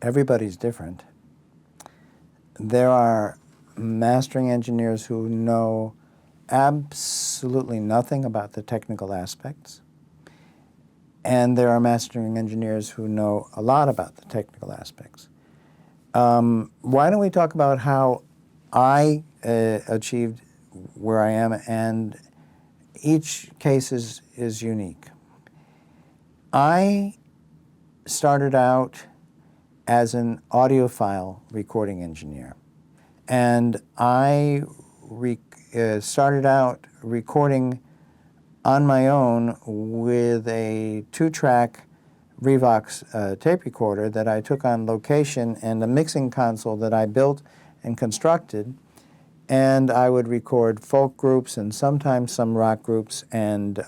everybody's different. There are mastering engineers who know absolutely nothing about the technical aspects, and there are mastering engineers who know a lot about the technical aspects. Why don't we talk about how I achieved where I am, and each case is unique. I started out as an audiophile recording engineer, and I started out recording on my own with a 2-track Revox tape recorder that I took on location and a mixing console that I built and constructed, and I would record folk groups and sometimes some rock groups and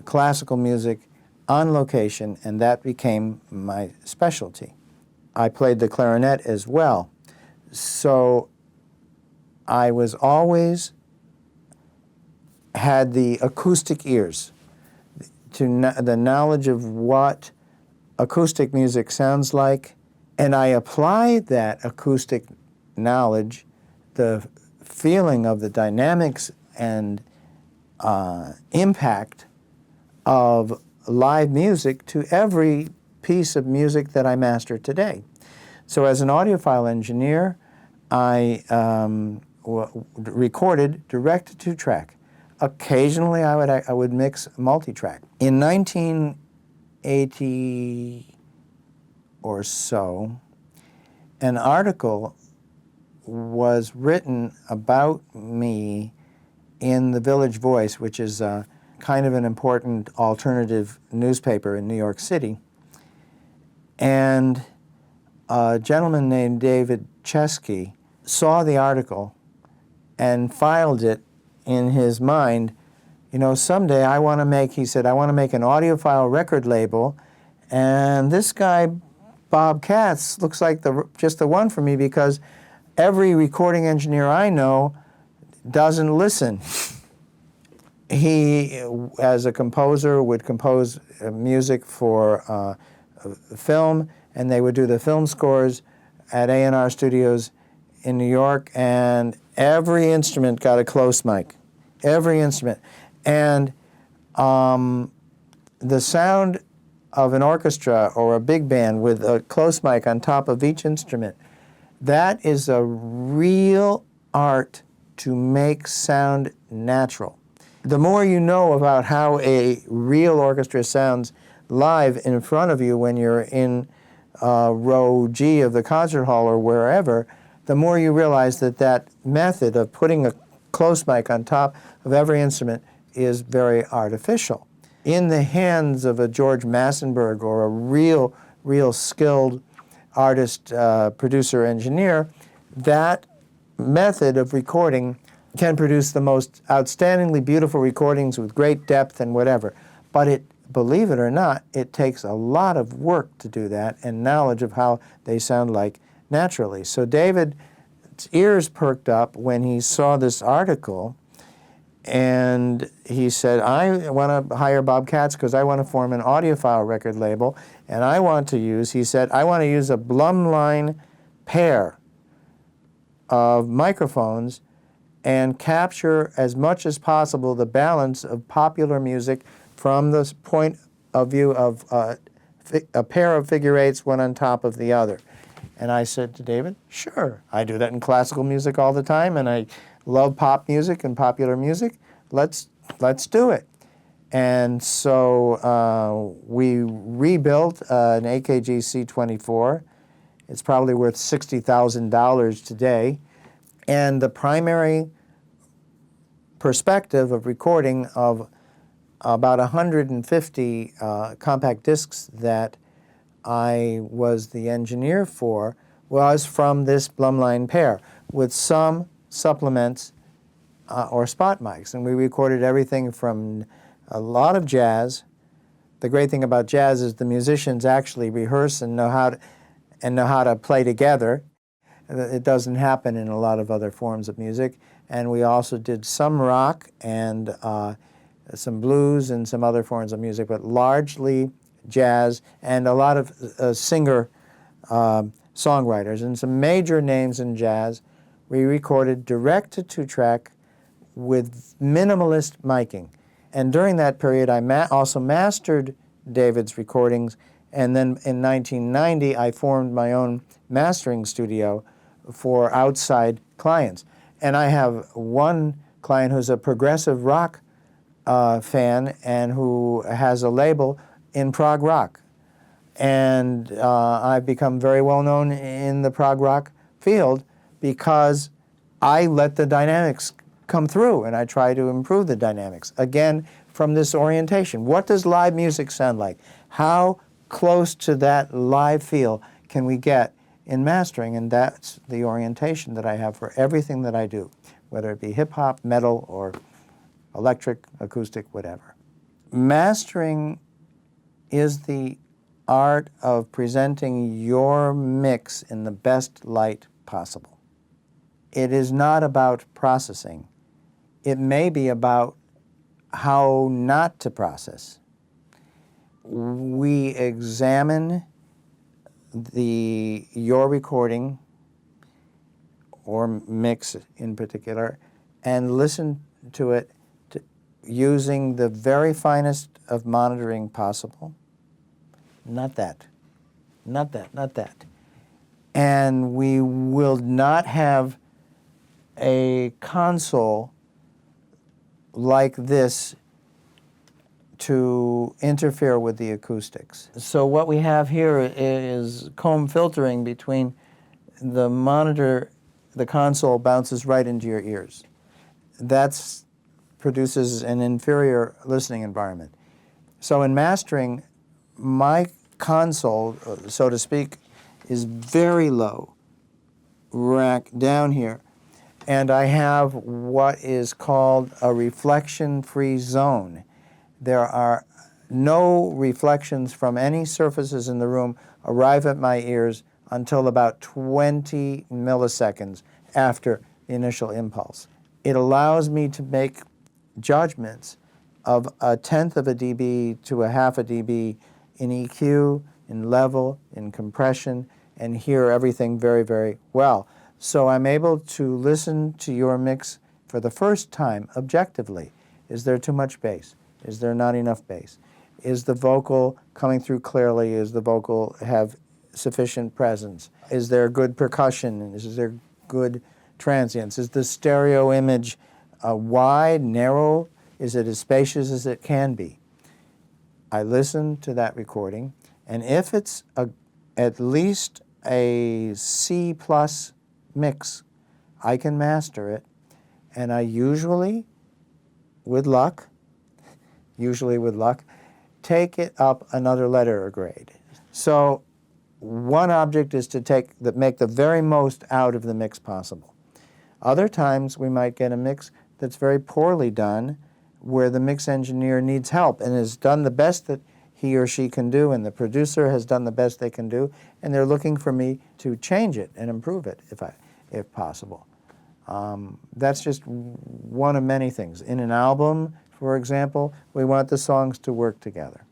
classical music on location, and that became my specialty. I played the clarinet as well, so I was always had the acoustic ears, the knowledge of what acoustic music sounds like, and I applied that acoustic knowledge, the feeling of the dynamics and impact of live music to every piece of music that I master today. So as an audiophile engineer, I recorded direct to track. Occasionally I would mix multi-track. In 1980 or so, an article was written about me in the Village Voice, which is kind of an important alternative newspaper in New York City. And a gentleman named David Chesky saw the article and filed it in his mind. You know, someday I want to make, he said, I want to make an audiophile record label, and this guy, Bob Katz, looks like just the one for me, because every recording engineer I know doesn't listen. He, as a composer, would compose music for film, and they would do the film scores at A&R Studios in New York, and every instrument got a close mic, every instrument. And the sound of an orchestra or a big band with a close mic on top of each instrument, that is a real art to make sound natural. The more you know about how a real orchestra sounds live in front of you when you're in row G of the concert hall or wherever, the more you realize that that method of putting a close mic on top of every instrument is very artificial. In the hands of a George Massenburg or a real skilled artist, producer, engineer, that method of recording can produce the most outstandingly beautiful recordings with great depth and whatever. But believe it or not, it takes a lot of work to do that and knowledge of how they sound like naturally. So David's ears perked up when he saw this article, and he said, I want to hire Bob Katz because I want to form an audiophile record label, and I want to use, he said, I want to use a Blumline pair of microphones and capture as much as possible the balance of popular music from the point of view of a pair of figure eights, one on top of the other. And I said to David, sure, I do that in classical music all the time, and I love pop music and popular music. Let's do it. And so we rebuilt an AKG C24. It's probably worth $60,000 today. And the primary perspective of recording of about 150 compact discs that I was the engineer for was from this Blumline pair, with some supplements or spot mics. And we recorded everything from a lot of jazz. The great thing about jazz is the musicians actually rehearse and know how to play together. It doesn't happen in a lot of other forms of music. And we also did some rock and some blues and some other forms of music, but largely jazz and a lot of singer songwriters and some major names in jazz. We recorded direct to two-track with minimalist miking. And during that period, I also mastered David's recordings, and then in 1990, I formed my own mastering studio for outside clients. And I have one client who's a progressive rock fan and who has a label in prog rock. And I've become very well known in the prog rock field because I let the dynamics come through and I try to improve the dynamics. Again, from this orientation, what does live music sound like? How close to that live feel can we get in mastering? And that's the orientation that I have for everything that I do, whether it be hip-hop, metal, or electric, acoustic, whatever. Mastering is the art of presenting your mix in the best light possible. It is not about processing. It may be about how not to process. We examine your recording or mix in particular and listen to it using the very finest of monitoring possible. Not that. And we will not have a console like this to interfere with the acoustics. So what we have here is comb filtering between the monitor, the console bounces right into your ears. That produces an inferior listening environment. So in mastering, my console, so to speak, is very low, rack down here, and I have what is called a reflection-free zone. There are no reflections from any surfaces in the room arrive at my ears until about 20 milliseconds after the initial impulse. It allows me to make judgments of 1/10 of a dB to 1/2 a dB in EQ, in level, in compression, and hear everything very, very well. So I'm able to listen to your mix for the first time objectively. Is there too much bass? Is there not enough bass? Is the vocal coming through clearly? Is the vocal have sufficient presence? Is there good percussion? Is there good transients? Is the stereo image wide, narrow? Is it as spacious as it can be? I listen to that recording, and if it's at least a C+ mix, I can master it, and I usually, with luck, take it up another letter or grade. So one object is to make the very most out of the mix possible. Other times we might get a mix that's very poorly done, where the mix engineer needs help and has done the best that he or she can do, and the producer has done the best they can do, and they're looking for me to change it and improve it if possible. That's just one of many things. In an album, for example, we want the songs to work together.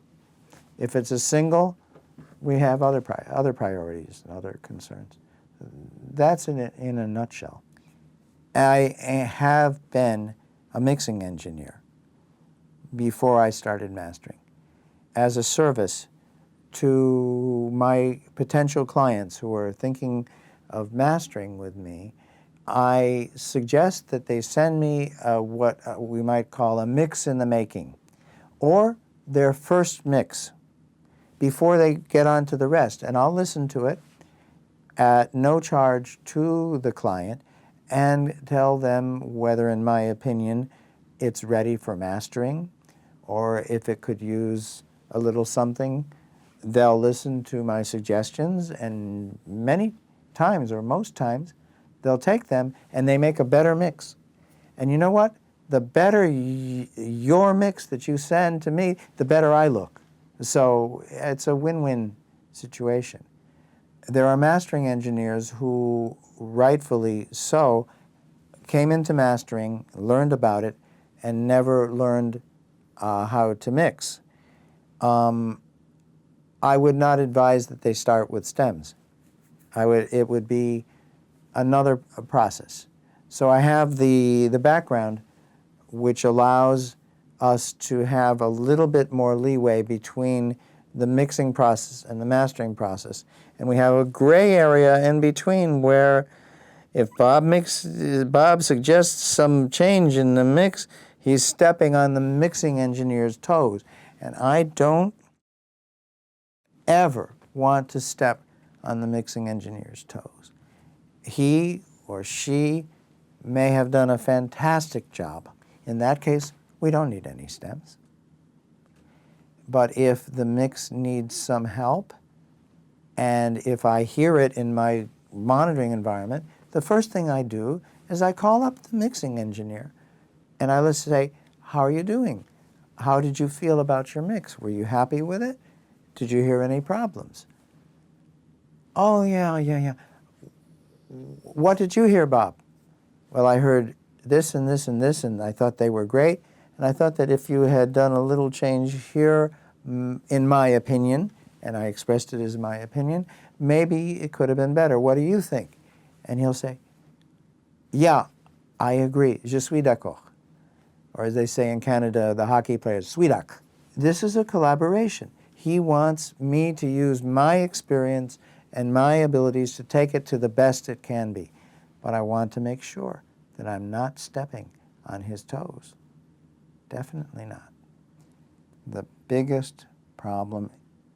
If it's a single, we have other priorities and other concerns. That's in a nutshell. I have been a mixing engineer before I started mastering, as a service to my potential clients who are thinking of mastering with me. I suggest that they send me what we might call a mix in the making, or their first mix before they get on to the rest. And I'll listen to it at no charge to the client and tell them whether, in my opinion, it's ready for mastering, or if it could use a little something. They'll listen to my suggestions, and many times, or most times, they'll take them and they make a better mix. And you know what? The better your mix that you send to me, the better I look. So it's a win-win situation. There are mastering engineers who, rightfully so, came into mastering, learned about it, and never learned how to mix. I would not advise that they start with stems. It would be another process. So I have the background, which allows us to have a little bit more leeway between the mixing process and the mastering process. And we have a gray area in between where if Bob suggests some change in the mix, he's stepping on the mixing engineer's toes. And I don't ever want to step on the mixing engineer's toes. He or she may have done a fantastic job. In that case, we don't need any stems. But if the mix needs some help, and if I hear it in my monitoring environment, the first thing I do is I call up the mixing engineer and I say, how are you doing? How did you feel about your mix? Were you happy with it? Did you hear any problems? Oh, yeah. What did you hear, Bob? Well, I heard this and this and this, and I thought they were great. And I thought that if you had done a little change here, in my opinion, and I expressed it as my opinion, maybe it could have been better. What do you think? And he'll say, yeah, I agree. Je suis d'accord. Or as they say in Canada, the hockey players, sweetak. This is a collaboration. He wants me to use my experience and my abilities to take it to the best it can be. But I want to make sure that I'm not stepping on his toes. Definitely not. The biggest problem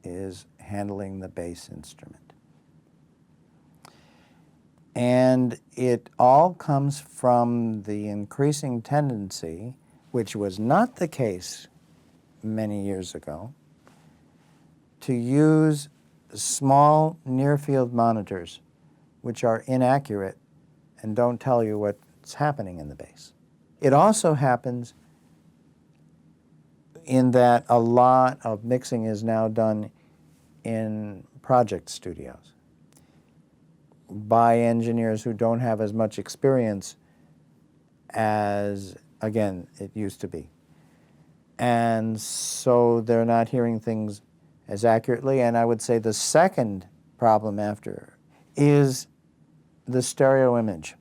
is handling the bass instrument. And it all comes from the increasing tendency, which was not the case many years ago, to use small near-field monitors, which are inaccurate and don't tell you what's happening in the bass. It also happens in that a lot of mixing is now done in project studios by engineers who don't have as much experience as, again, it used to be. And so they're not hearing things as accurately. And I would say the second problem after is the stereo image.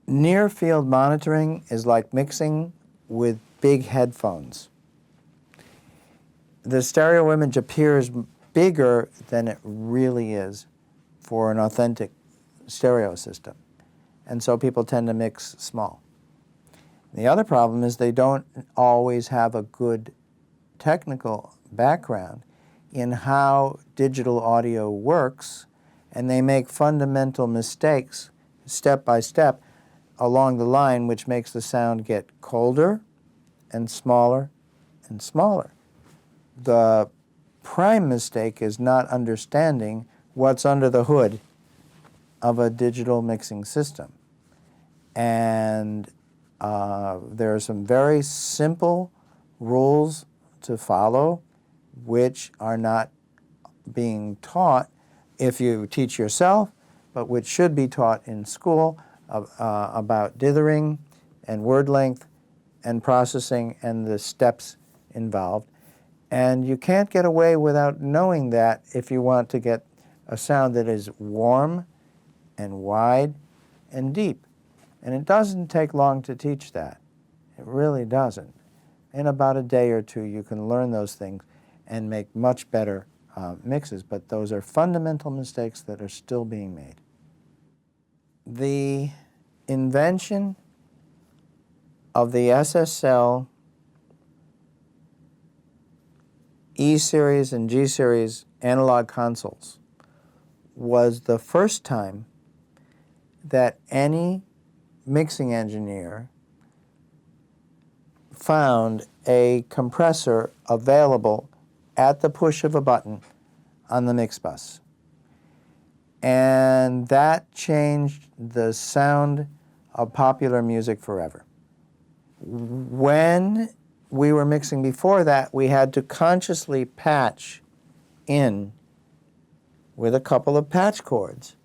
Near-field monitoring is like mixing with big headphones. The stereo image appears bigger than it really is for an authentic stereo system. And so people tend to mix small. The other problem is they don't always have a good technical background in how digital audio works, and they make fundamental mistakes step by step along the line, which makes the sound get colder and smaller and smaller. The prime mistake is not understanding what's under the hood of a digital mixing system. And there are some very simple rules to follow which are not being taught if you teach yourself, but which should be taught in school about dithering and word length and processing and the steps involved. And you can't get away without knowing that if you want to get a sound that is warm and wide and deep. And it doesn't take long to teach that. It really doesn't. In about a day or two, you can learn those things and make much better mixes. But those are fundamental mistakes that are still being made. The invention of the SSL, E-series and G-series analog consoles was the first time that any mixing engineer found a compressor available at the push of a button on the mix bus. And that changed the sound of popular music forever. When we were mixing before that, we had to consciously patch in with a couple of patch cords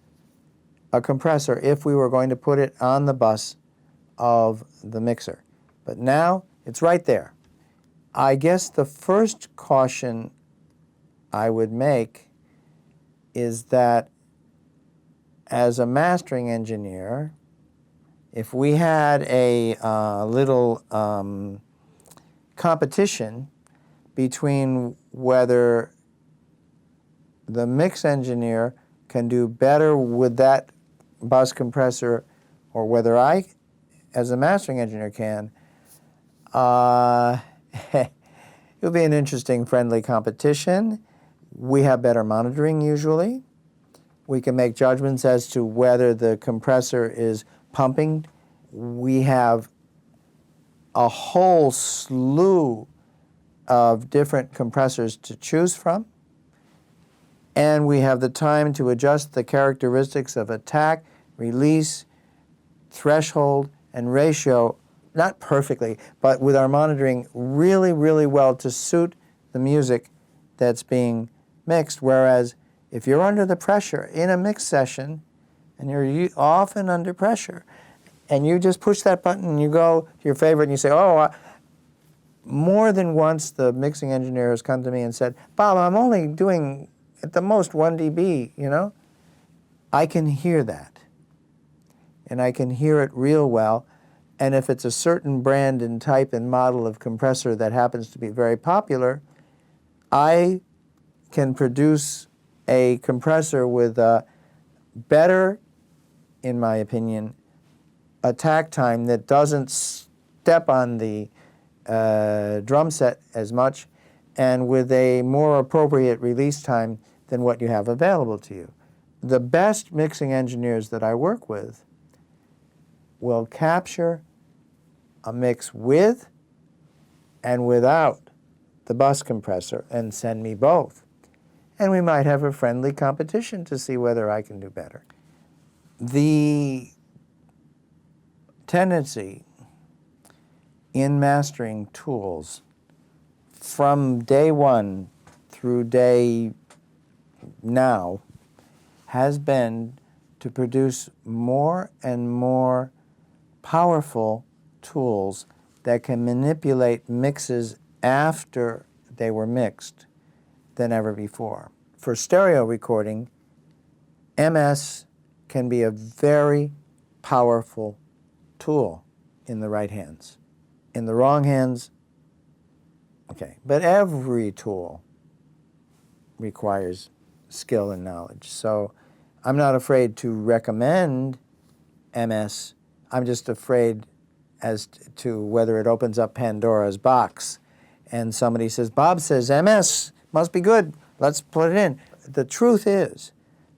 a compressor if we were going to put it on the bus of the mixer. But now it's right there. I guess the first caution I would make is that as a mastering engineer, if we had a little competition between whether the mix engineer can do better with that bus compressor or whether I, as a mastering engineer, can, it would be an interesting, friendly competition. We have better monitoring usually. We can make judgments as to whether the compressor is pumping. We have a whole slew of different compressors to choose from. And we have the time to adjust the characteristics of attack, release, threshold, and ratio, not perfectly, but with our monitoring really, really well to suit the music that's being mixed. Whereas if you're under the pressure in a mix session, and you're often under pressure, and you just push that button and you go to your favorite and you say, more than once the mixing engineer has come to me and said, Bob, I'm only doing at the most 1 dB, you know? I can hear that. And I can hear it real well. And if it's a certain brand and type and model of compressor that happens to be very popular, I can produce a compressor with a better, in my opinion, attack time that doesn't step on the drum set as much, and with a more appropriate release time than what you have available to you. The best mixing engineers that I work with will capture a mix with and without the bus compressor and send me both. And we might have a friendly competition to see whether I can do better. The tendency in mastering tools from day one through day now has been to produce more and more powerful tools that can manipulate mixes after they were mixed than ever before. For stereo recording, MS can be a very powerful tool in the right hands. In the wrong hands, okay. But every tool requires skill and knowledge. So I'm not afraid to recommend MS. I'm just afraid as to whether it opens up Pandora's box. And somebody says, Bob says MS must be good. Let's put it in. The truth is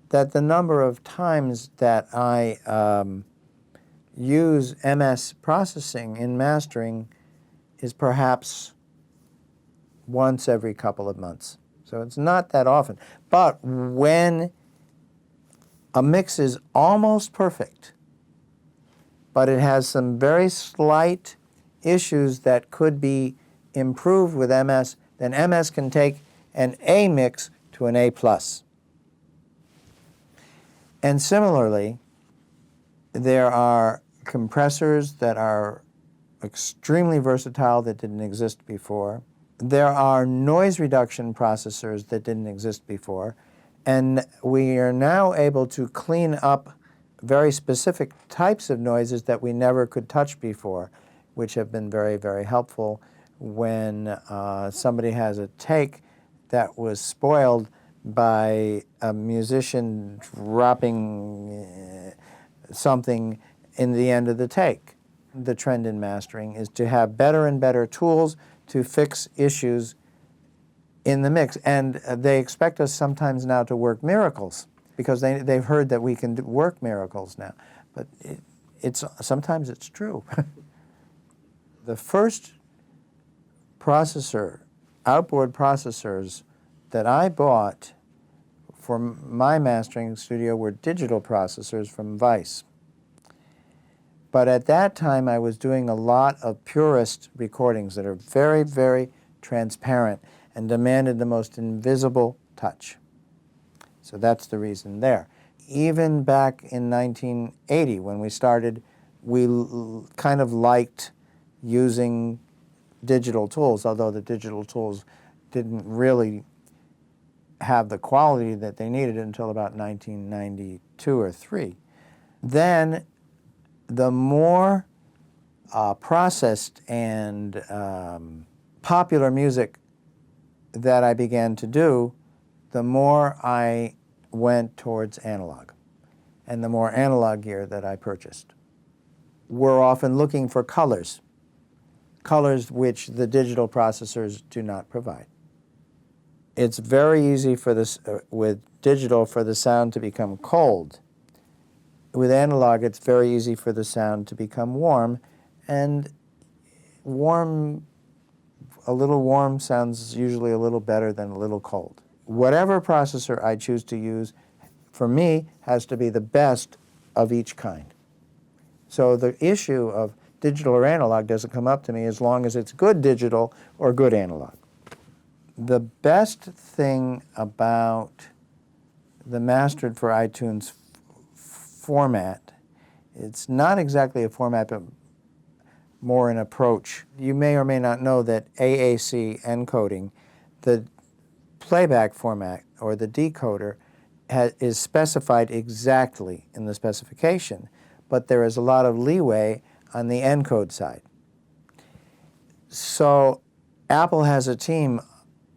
that the number of times that I use MS processing in mastering is perhaps once every couple of months. So it's not that often. But when a mix is almost perfect, but it has some very slight issues that could be improved with MS, then MS can take an A mix to an A+. And similarly, there are compressors that are extremely versatile that didn't exist before. There are noise reduction processors that didn't exist before. And we are now able to clean up very specific types of noises that we never could touch before, which have been very, very helpful when somebody has a take that was spoiled by a musician dropping something in the end of the take. The trend in mastering is to have better and better tools to fix issues in the mix. And they expect us sometimes now to work miracles because they've heard that we can work miracles now. But sometimes it's true. The first outboard processors that I bought for my mastering studio were digital processors from Vice. But at that time, I was doing a lot of purist recordings that are very, very transparent and demanded the most invisible touch. So that's the reason there. Even back in 1980, when we started, we kind of liked using digital tools, although the digital tools didn't really have the quality that they needed until about 1992 or 3. Then the more processed and popular music that I began to do, the more I went towards analog, and the more analog gear that I purchased. We're often looking for colors which the digital processors do not provide. It's very easy for this, with digital, for the sound to become cold. With analog, it's very easy for the sound to become warm, and a little warm sounds usually a little better than a little cold. Whatever processor I choose to use, for me, has to be the best of each kind. So the issue of digital or analog doesn't come up to me as long as it's good digital or good analog. The best thing about the mastered for iTunes format, it's not exactly a format, but more an approach. You may or may not know that AAC encoding, the playback format or the decoder, is specified exactly in the specification, but there is a lot of leeway on the encode side. So Apple has a team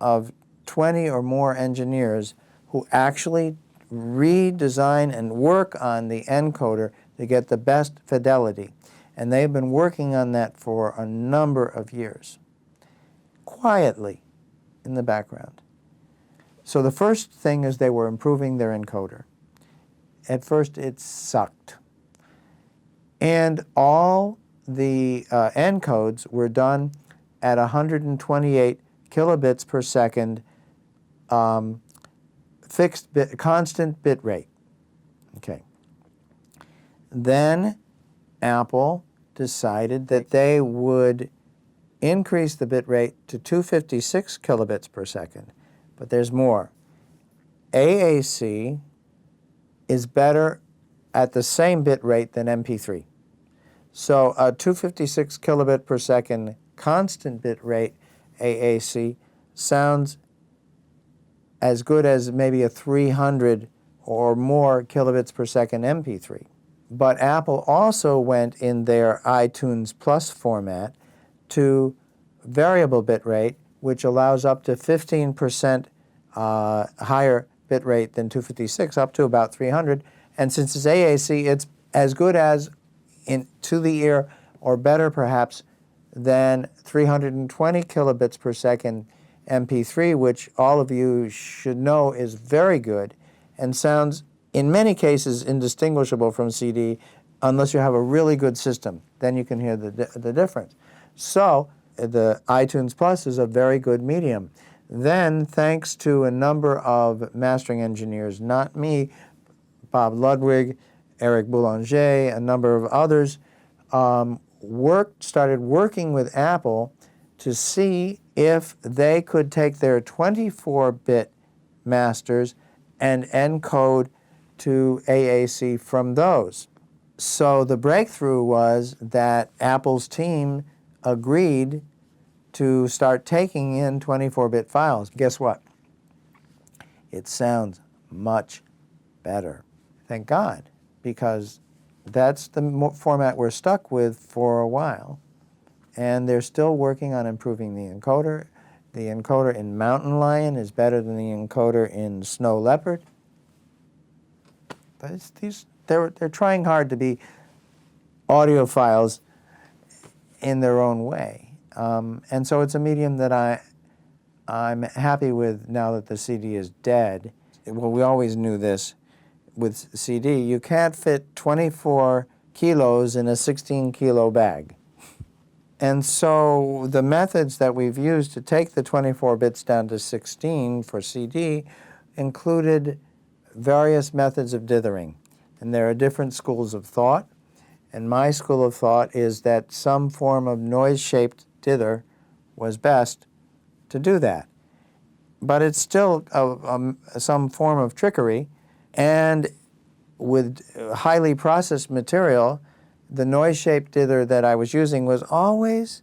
of 20 or more engineers who actually redesign and work on the encoder to get the best fidelity. And they've been working on that for a number of years, quietly in the background. So the first thing is they were improving their encoder. At first it sucked. And all the encodes were done at 128 kilobits per second constant bit rate. Okay. Then Apple decided that they would increase the bit rate to 256 kilobits per second. But there's more. AAC is better at the same bit rate than MP3. So a 256 kilobit per second constant bit rate AAC sounds as good as maybe a 300 or more kilobits per second MP3. But Apple also went in their iTunes Plus format to variable bit rate, which allows up to 15% higher bit rate than 256, up to about 300. And since it's AAC, it's as good as to the ear, or better perhaps, than 320 kilobits per second MP3, which all of you should know is very good and sounds in many cases indistinguishable from CD unless you have a really good system. Then you can hear the difference. So the iTunes Plus is a very good medium. Then, thanks to a number of mastering engineers, not me, Bob Ludwig, Eric Boulanger, a number of others, started working with Apple to see if they could take their 24-bit masters and encode to AAC from those. So the breakthrough was that Apple's team agreed to start taking in 24-bit files. Guess what? It sounds much better. Thank God, because that's the format we're stuck with for a while. And they're still working on improving the encoder. The encoder in Mountain Lion is better than the encoder in Snow Leopard. But they're trying hard to be audiophiles in their own way. And so it's a medium that I'm happy with now that the CD is dead. Well, we always knew this with CD. You can't fit 24 kilos in a 16-kilo bag. And so the methods that we've used to take the 24 bits down to 16 for CD included various methods of dithering. And there are different schools of thought. And my school of thought is that some form of noise-shaped dither was best to do that. But it's still some form of trickery. And with highly processed material, the noise-shaped dither that I was using was always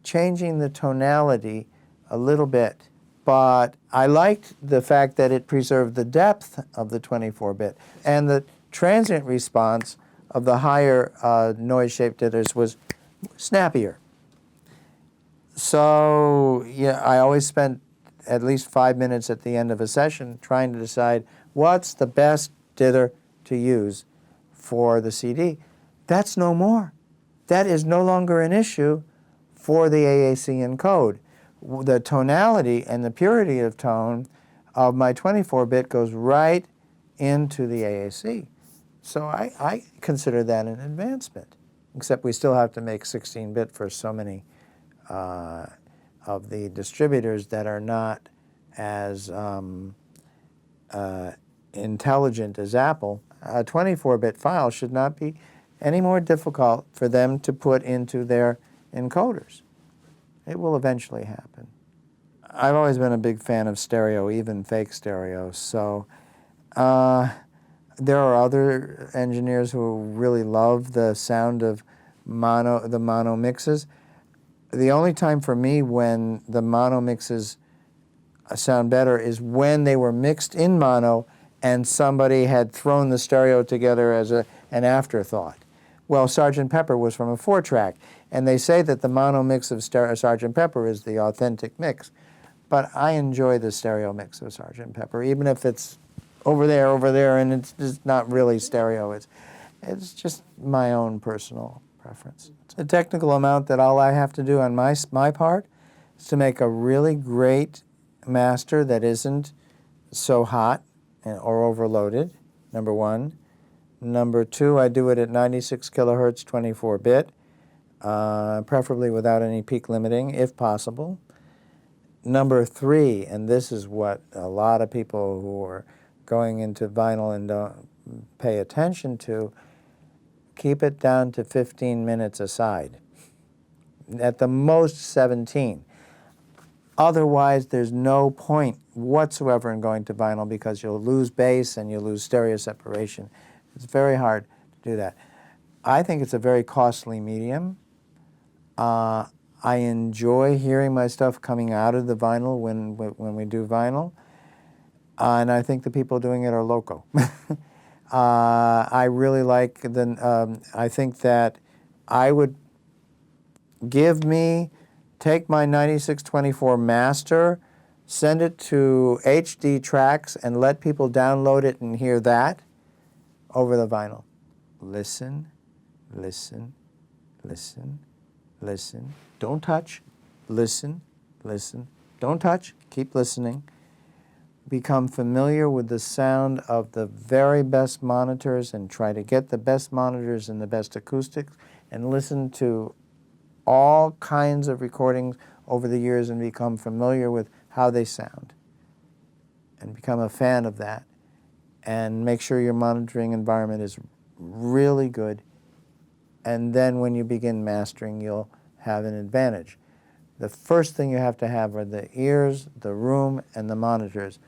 changing the tonality a little bit, but I liked the fact that it preserved the depth of the 24-bit, and the transient response of the higher noise-shaped dithers was snappier. So yeah, I always spent at least 5 minutes at the end of a session trying to decide what's the best dither to use for the CD. That's no more. That is no longer an issue for the AAC encode. The tonality and the purity of tone of my 24-bit goes right into the AAC. So I consider that an advancement, except we still have to make 16-bit for so many of the distributors that are not as intelligent as Apple. A 24-bit file should not be any more difficult for them to put into their encoders. It will eventually happen. I've always been a big fan of stereo, even fake stereo. So there are other engineers who really love the sound of the mono mixes. The only time for me when the mono mixes sound better is when they were mixed in mono and somebody had thrown the stereo together as an afterthought. Well, Sgt. Pepper was from a 4-track, and they say that the mono mix of Sgt. Pepper is the authentic mix. But I enjoy the stereo mix of Sgt. Pepper, even if it's over there, and it's just not really stereo. It's just my own personal preference. The technical amount that all I have to do on my part is to make a really great master that isn't so hot or overloaded, number one. Number two, I do it at 96 kilohertz, 24-bit, preferably without any peak limiting, if possible. Number three, and this is what a lot of people who are going into vinyl and don't pay attention to, keep it down to 15 minutes a side. At the most 17. Otherwise, there's no point whatsoever in going to vinyl because you'll lose bass and you'll lose stereo separation. It's very hard to do that. I think it's a very costly medium. I enjoy hearing my stuff coming out of the vinyl when we do vinyl. And I think the people doing it are loco. I really like I think that I would take my 9624 master, send it to HD Tracks, and let people download it and hear that over the vinyl. Listen, listen, listen, listen. Don't touch. Listen, listen. Don't touch. Keep listening. Become familiar with the sound of the very best monitors and try to get the best monitors and the best acoustics and listen to all kinds of recordings over the years and become familiar with how they sound and become a fan of that. And make sure your monitoring environment is really good. And then when you begin mastering, you'll have an advantage. The first thing you have to have are the ears, the room, and the monitors.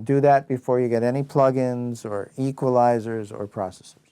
Do that before you get any plugins or equalizers or processors.